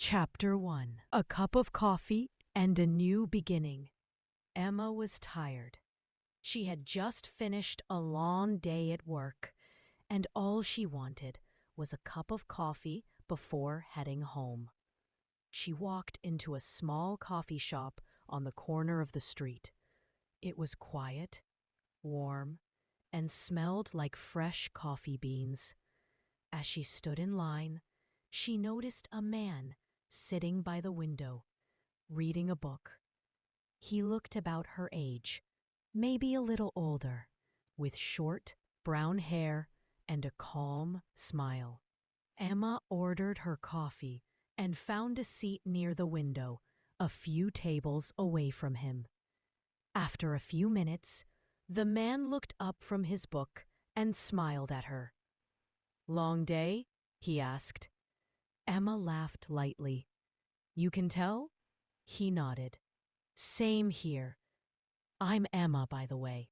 Chapter 1. A cup of coffee and a new beginning. Emma was tired. She had just finished a long day at work, and all she wanted was a cup of coffee before heading home. She walked into a small coffee shop on the corner of the street. It was quiet, warm, and smelled like fresh coffee beans. As she stood in line, she noticed a man sitting by the window, reading a book. He looked about her age, maybe a little older, with short, brown hair and a calm smile. Emma ordered her coffee and found a seat near the window, a few tables away from him. After a few minutes, the man looked up from his book and smiled at her. "Long day?" he asked. Emma laughed lightly. "You can tell?" He nodded. "Same here. I'm Emma, by the way."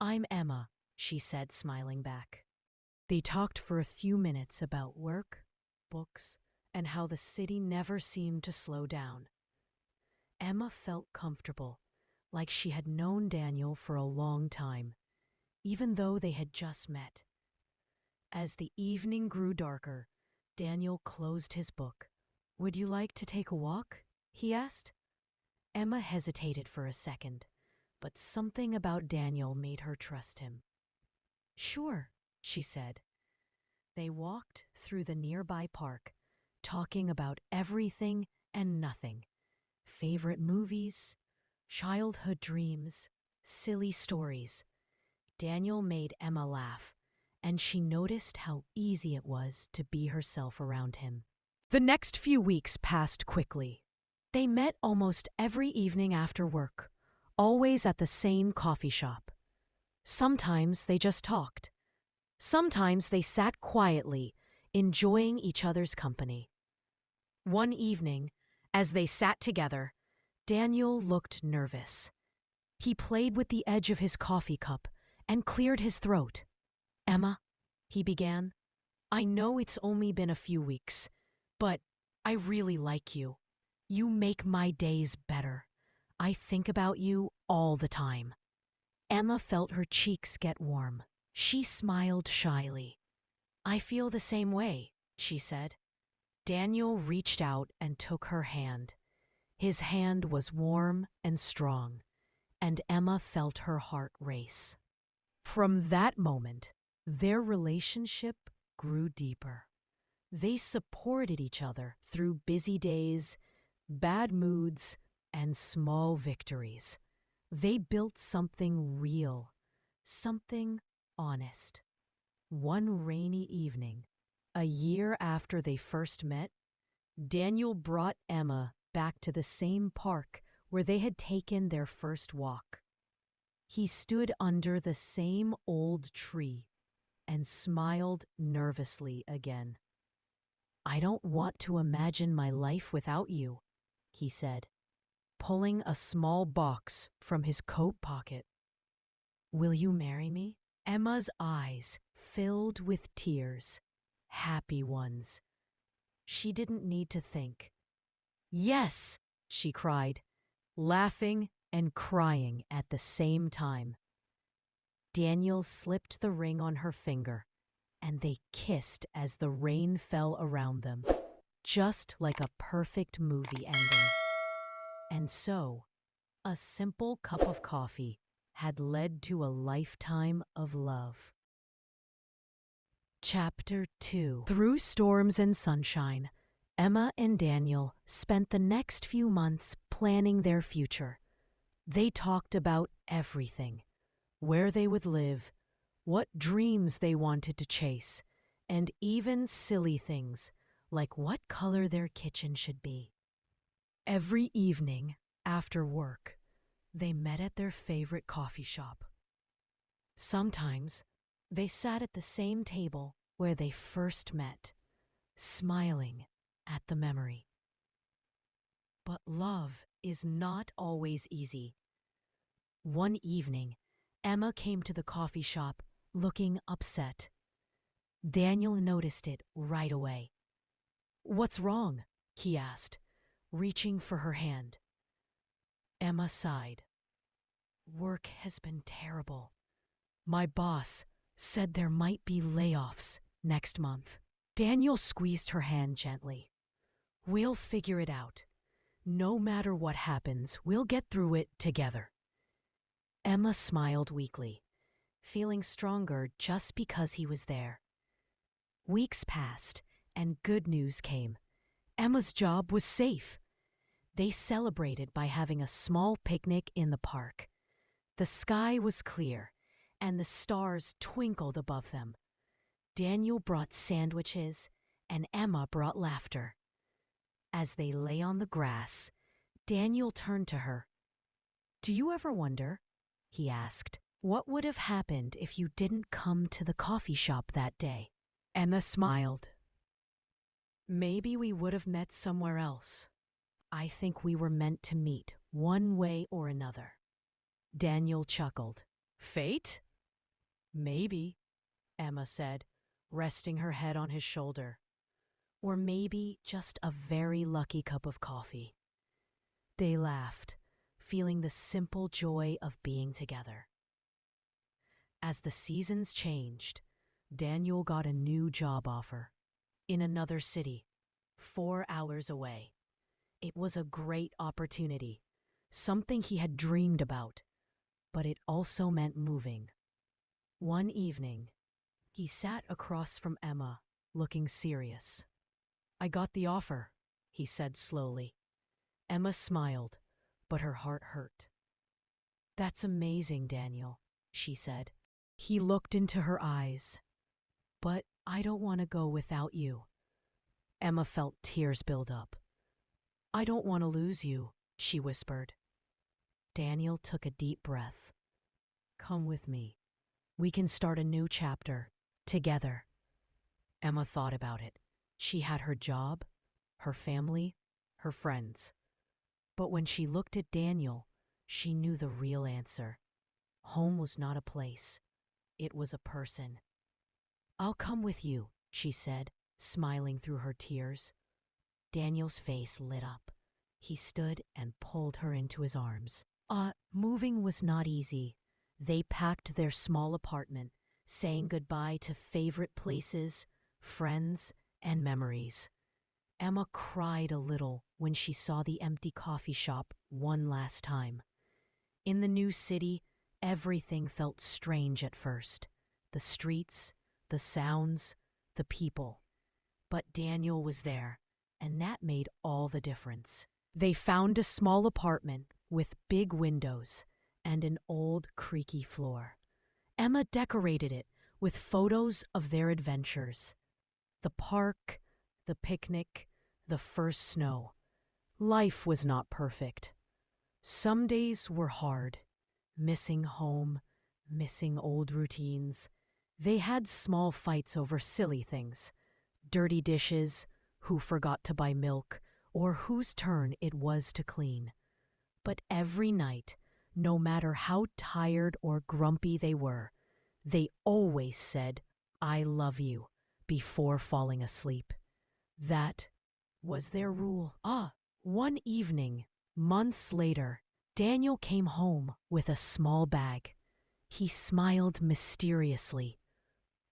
"I'm Emma," she said, smiling back. They talked for a few minutes about work, books, and how the city never seemed to slow down. Emma felt comfortable, like she had known Daniel for a long time, even though they had just met. As the evening grew darker, Daniel closed his book. "Would you like to take a walk?" he asked. Emma hesitated for a second, but something about Daniel made her trust him. "Sure," she said. They walked through the nearby park, talking about everything and nothing. Favorite movies, childhood dreams, silly stories. Daniel made Emma laugh, and she noticed how easy it was to be herself around him. The next few weeks passed quickly. They met almost every evening after work, always at the same coffee shop. Sometimes they just talked. Sometimes they sat quietly, enjoying each other's company. One evening, as they sat together, Daniel looked nervous. He played with the edge of his coffee cup and cleared his throat. "Emma," he began, "I know it's only been a few weeks, but I really like you. You make my days better. I think about you all the time." Emma felt her cheeks get warm. She smiled shyly. "I feel the same way," she said. Daniel reached out and took her hand. His hand was warm and strong, and Emma felt her heart race. From that moment, their relationship grew deeper. They supported each other through busy days, bad moods, and small victories. They built something real, something honest. One rainy evening, a year after they first met, Daniel brought Emma back to the same park where they had taken their first walk. He stood under the same old tree and smiled nervously again. "I don't want to imagine my life without you," he said, pulling a small box from his coat pocket. "Will you marry me?" Emma's eyes filled with tears, happy ones. She didn't need to think. "Yes!" she cried, laughing and crying at the same time. Daniel slipped the ring on her finger, and they kissed as the rain fell around them, just like a perfect movie ending. And so, a simple cup of coffee had led to a lifetime of love. Chapter 2. Through storms and sunshine, Emma and Daniel spent the next few months planning their future. They talked about everything: where they would live, what dreams they wanted to chase, and even silly things like what color their kitchen should be. Every evening after work, they met at their favorite coffee shop. Sometimes they sat at the same table where they first met, smiling at the memory. But love is not always easy. One evening, Emma came to the coffee shop looking upset. Daniel noticed it right away. "What's wrong?" he asked, reaching for her hand. Emma sighed. Work has been terrible. My boss said there might be layoffs next month. Daniel squeezed her hand gently. We'll figure it out. No matter what happens, we'll get through it together. Emma smiled weakly, feeling stronger just because he was there. Weeks passed, and good news came. Emma's job was safe. They celebrated by having a small picnic in the park. The sky was clear, and the stars twinkled above them. Daniel brought sandwiches, and Emma brought laughter. As they lay on the grass, Daniel turned to her. Do you ever wonder, he asked, what would have happened if you didn't come to the coffee shop that day? Emma smiled. Maybe we would have met somewhere else. I think we were meant to meet, one way or another. Daniel chuckled. Fate? Maybe, Emma said, resting her head on his shoulder. Or maybe just a very lucky cup of coffee. They laughed, feeling the simple joy of being together. As the seasons changed, Daniel got a new job offer. In another city, 4 hours away. It was a great opportunity, something he had dreamed about, but it also meant moving. One evening, he sat across from Emma, looking serious. I got the offer, he said slowly. Emma smiled, but her heart hurt. That's amazing, Daniel, she said. He looked into her eyes. But I don't want to go without you. Emma felt tears build up. I don't want to lose you, she whispered. Daniel took a deep breath. Come with me. We can start a new chapter, together. Emma thought about it. She had her job, her family, her friends. But when she looked at Daniel, she knew the real answer. Home was not a place. It was a person. I'll come with you, she said, smiling through her tears. Daniel's face lit up. He stood and pulled her into his arms. Moving was not easy. They packed their small apartment, saying goodbye to favorite places, friends, and memories. Emma cried a little when she saw the empty coffee shop one last time. In the new city, everything felt strange at first. The streets, the sounds, the people. But Daniel was there, and that made all the difference. They found a small apartment with big windows and an old creaky floor. Emma decorated it with photos of their adventures. The park, the picnic, the first snow. Life was not perfect. Some days were hard, missing home, missing old routines. They had small fights over silly things, dirty dishes, who forgot to buy milk, or whose turn it was to clean. But every night, no matter how tired or grumpy they were, they always said, I love you, before falling asleep. That was their rule. One evening, months later, Daniel came home with a small bag. He smiled mysteriously.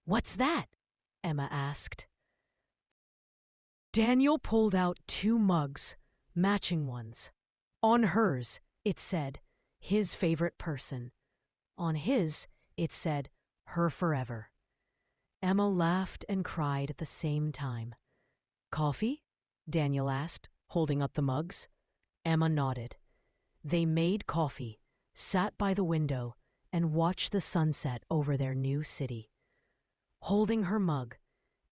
What's that? Emma asked. Daniel pulled out 2 mugs, matching ones. On hers, it said, his favorite person. On his, it said, her forever. Emma laughed and cried at the same time. Coffee? Daniel asked, holding up the mugs. Emma nodded. They made coffee, sat by the window, and watched the sunset over their new city. Holding her mug,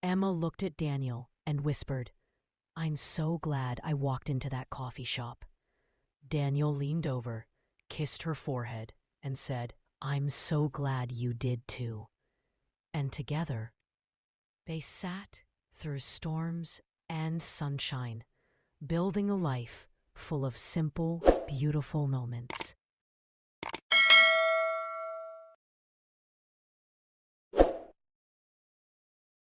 Emma looked at Daniel and whispered, I'm so glad I walked into that coffee shop. Daniel leaned over, kissed her forehead, and said, I'm so glad you did too. And together, they sat through storms and sunshine, building a life full of simple, beautiful moments.